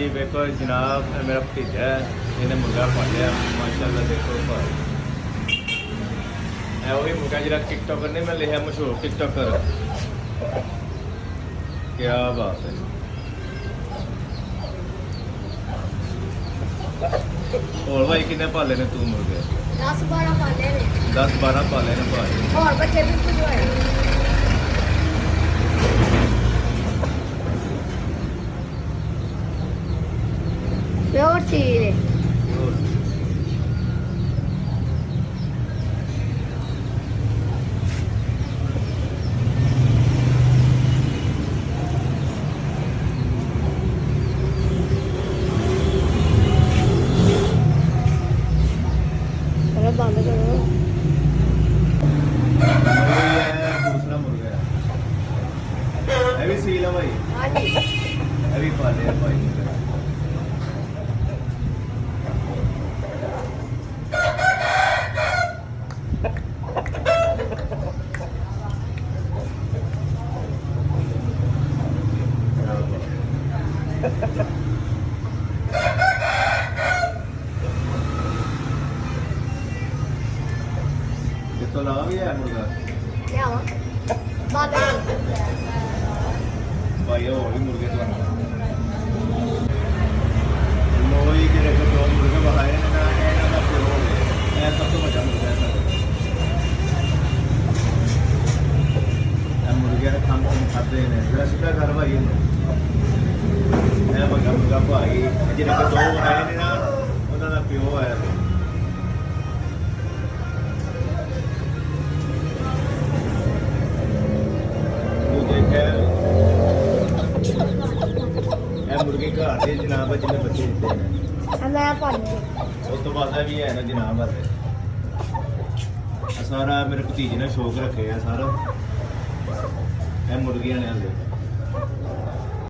जी देखो जनाब मेरा भतीजा है इन्हें मुर्गा पालिया माशाल्लाह देखो भाई है वही मुर्गा जरा टिकटॉकर ने मैं लिखा मशहूर टिकटॉकर क्या बात है और भाई कितने पाले ने तू मुर्गे 10-12 पाले ने 10-12 पाले ने भाई और बच्चे भी कुछ होए प्योर चीज है चलो बंद करो दूसरा मुर्गा है भी सील है भाई हाँ जी है भी पाले है भाई मुर्गा तो लगा भी है मुर्गा क्या हुआ बंद करो भाई और भी मुर्गे तो लोई के रखो दो मुर्गे बहाए ना ना फिर हो गए ऐसा तो मजा मुर्गा ऐसा मुर्गे का खाम खाते हैं जरा सीधा घर भाई मैं बगा मुर्गा भाई जिन्हें दो बहाए ने ना उन्होंने प्यो है मुर्गे घर के जनाब जिन्हें बच्चे दिते हैं मैं पानी उस तो बाद भी है ना जनाब सारा मेरे भतीजे ने शौक रखे है सारा मुर्गियां ने